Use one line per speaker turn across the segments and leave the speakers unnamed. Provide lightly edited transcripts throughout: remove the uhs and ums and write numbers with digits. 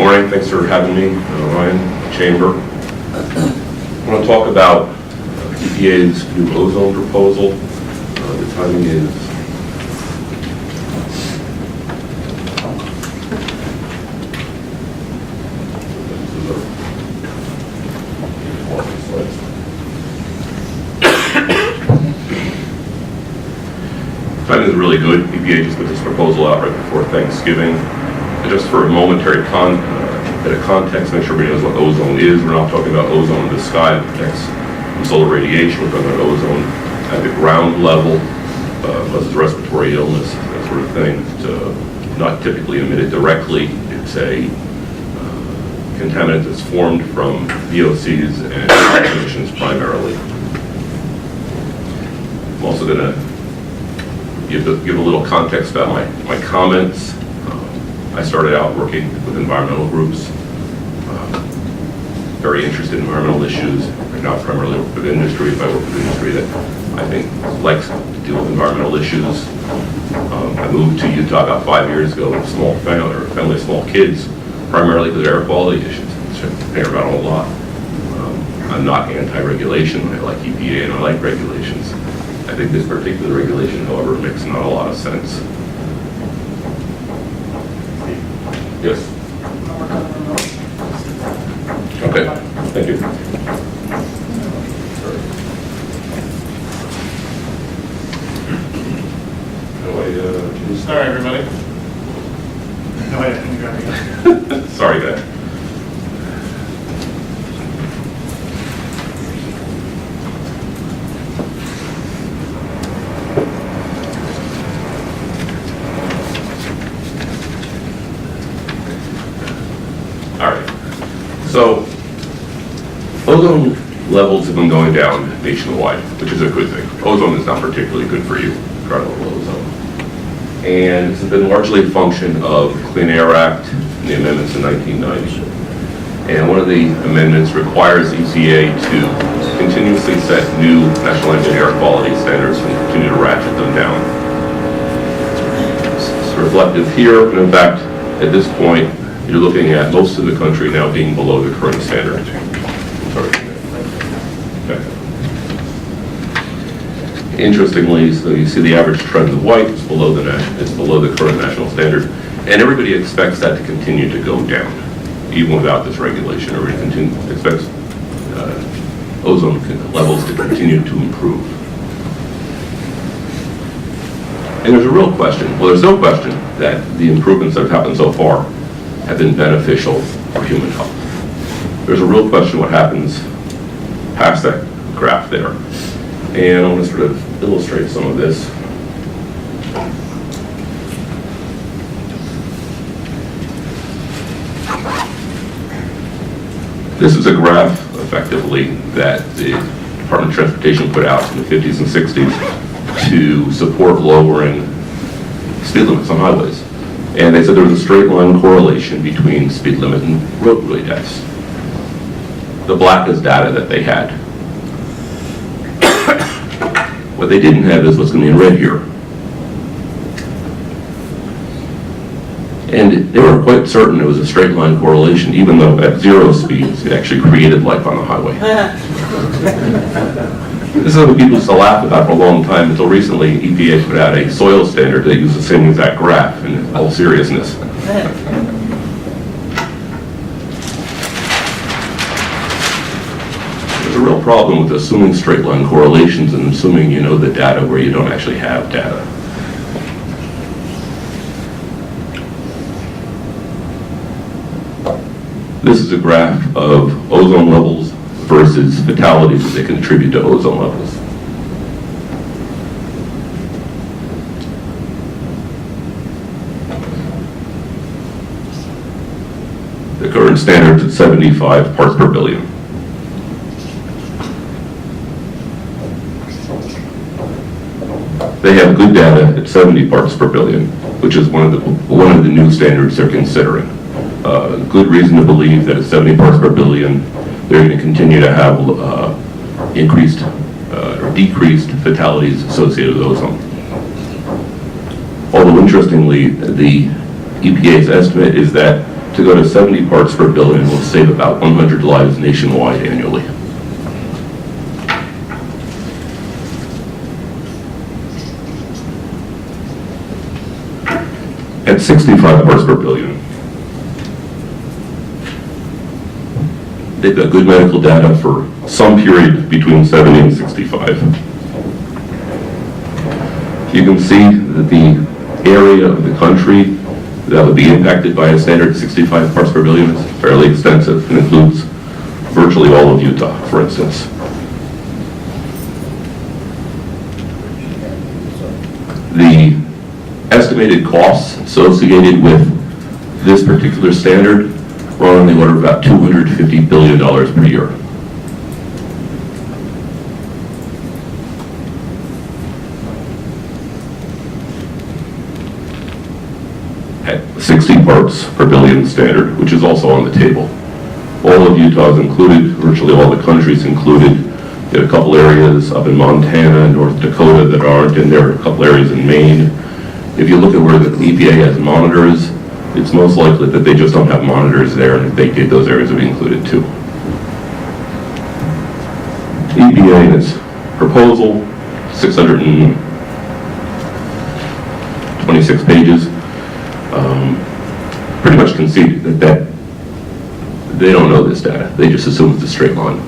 morning. Thanks for having me, Ryan, Chamber. I want to talk about EPA's new ozone proposal. The timing is timing is really good. EPA just put this proposal out right before Thanksgiving. And just for a momentary bit of context, make sure everybody knows what ozone is. We're not talking about ozone in the sky that protects from solar radiation. We're talking about ozone at the ground level, causes respiratory illness, that sort of thing. It's not typically emitted directly. It's a contaminant that's formed from VOCs and emissions primarily. I'm also going to give a little context about my comments. I started out working with environmental groups, very interested in environmental issues. I now primarily work with industry, but I work with industry that I think likes to deal with environmental issues. I moved to Utah about 5 years ago with a small family of small kids, primarily because of air quality issues, which I care about a lot. I'm not anti-regulation. I like EPA and I like regulations. I think this particular regulation, however, makes not a lot of sense. Yes. Okay. Thank you.
Sorry, everybody. No, I didn't grab you.
Sorry, guys. All right. So, ozone levels have been going down nationwide, which is a good thing. Ozone is not particularly good for you, incredible ozone. And it's been largely a function of the Clean Air Act and the amendments in 1990. And one of the amendments requires EPA to continuously set new national engine air quality standards and continue to ratchet them down. It's reflective here, but in fact, at this point, you're looking at most of the country now being below the current standard. Sorry. Okay. Interestingly, so you see the average trend of white is below the current national standard, and everybody expects that to continue to go down, even without this regulation. Everybody expects ozone levels to continue to improve. And there's a real question. Well, there's no question that the improvements that have happened so far have been beneficial for human health. There's a real question what happens past that graph there. And I want to sort of illustrate some of this. This is a graph, effectively, that the Department of Transportation put out in the 50s and 60s to support lowering speed limits on highways. And they said there was a straight line correlation between speed limit and roadway deaths. The black is data that they had. What they didn't have is what's going to be in red here. And they were quite certain it was a straight line correlation, even though at zero speeds it actually created life on the highway. This is what people used to laugh about for a long time until recently EPA put out a soil standard that used the same exact graph in all seriousness. There's a real problem with assuming straight line correlations and assuming you know the data where you don't actually have data. This is a graph of ozone levels versus fatalities that contribute to ozone levels. The current standard is at 75 parts per billion. They have good data at 70 parts per billion, which is one of the new standards they're considering. Good reason to believe that at 70 parts per billion, they're going to continue to have increased or decreased fatalities associated with ozone. Although interestingly, the EPA's estimate is that to go to 70 parts per billion will save about 100 lives nationwide annually. At 65 parts per billion, they've got good medical data for some period between 70 and 65. You can see that the area of the country that would be impacted by a standard 65 parts per billion is fairly extensive and includes virtually all of Utah, for instance. The estimated costs associated with this particular standard run on the order of about $250 billion per year. At 60 parts per billion standard, which is also on the table. All of Utah is included, virtually all the country's included. There are a couple areas up in Montana and North Dakota that aren't, and there are a couple areas in Maine. If you look at where the EPA has monitors, it's most likely that they just don't have monitors there, and if they did, those areas would be included too. EPA in its proposal, 626 pages, pretty much conceded that they don't know this data. They just assume it's a straight line.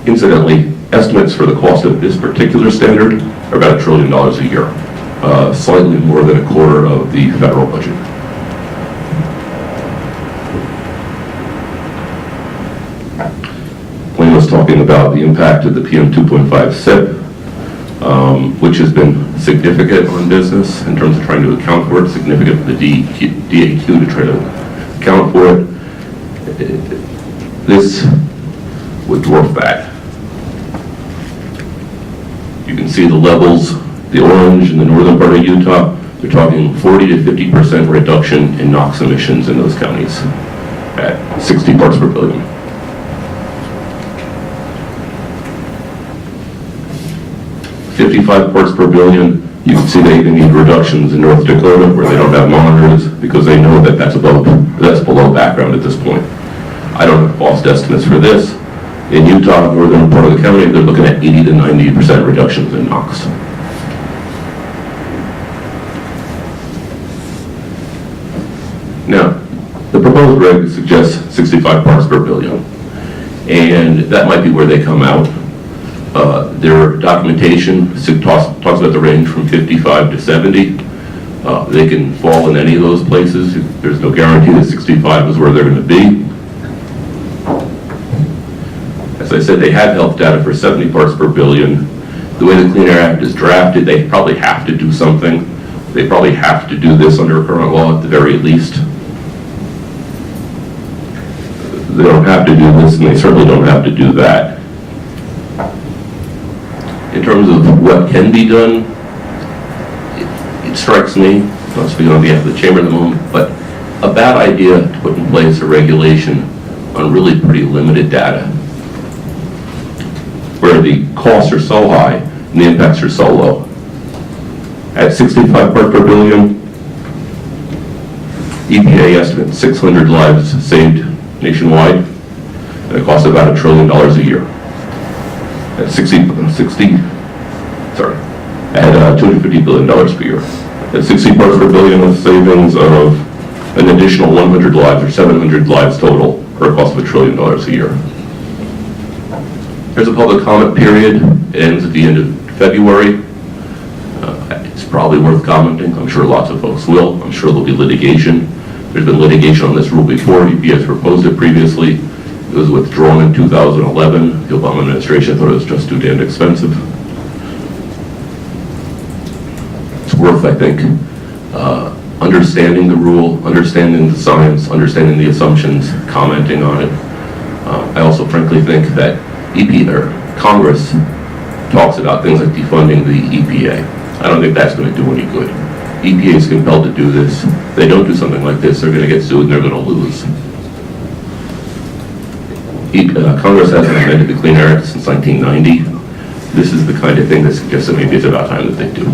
Incidentally, estimates for the cost of this particular standard are about $1 trillion a year, slightly more than a quarter of the federal budget. Wayne was talking about the impact of the PM 2.5 SIP, which has been significant on business in terms of trying to account for it, significant for the DAQ to try to account for it. This would dwarf that. You can see the levels, the orange in the northern part of Utah, they're talking 40 to 50% reduction in NOx emissions in those counties at 60 parts per billion. $55 parts per billion, you can see they even need reductions in North Dakota where they don't have monitors because they know that that's below background at this point. I don't have cost estimates for this. In Utah, northern part of the county, they're looking at 80 to 90% reductions in NOx. Now, the proposed reg suggests 65 parts per billion, and that might be where they come out. Their documentation talks about the range from 55 to 70. They can fall in any of those places. There's no guarantee that 65 is where they're going to be. As I said, they have health data for 70 parts per billion. The way the Clean Air Act is drafted, they probably have to do something. They probably have to do this under current law at the very least. They don't have to do this, and they certainly don't have to do that. In terms of what can be done, it strikes me, I'm not speaking on behalf of the chamber at the moment, but a bad idea to put in place a regulation on really pretty limited data, where the costs are so high and the impacts are so low. At 65 parts per billion, EPA estimates 600 lives saved nationwide, and it costs about $1 trillion a year. At $250 billion per year. At 60 parts per billion with savings of an additional 100 lives or 700 lives total for a cost of $1 trillion a year. There's a public comment period. It ends at the end of February. It's probably worth commenting. I'm sure lots of folks will. I'm sure there'll be litigation. There's been litigation on this rule before. EPA has proposed it previously. It was withdrawn in 2011. The Obama administration thought it was just too damned expensive. It's worth, I think, understanding the rule, understanding the science, understanding the assumptions, commenting on it. I also frankly think that EPA, or Congress, talks about things like defunding the EPA. I don't think that's going to do any good. EPA is compelled to do this. If they don't do something like this, they're going to get sued and they're going to lose. Congress hasn't amended the Clean Air Act since 1990. This is the kind of thing that suggests that maybe it's about time that they do.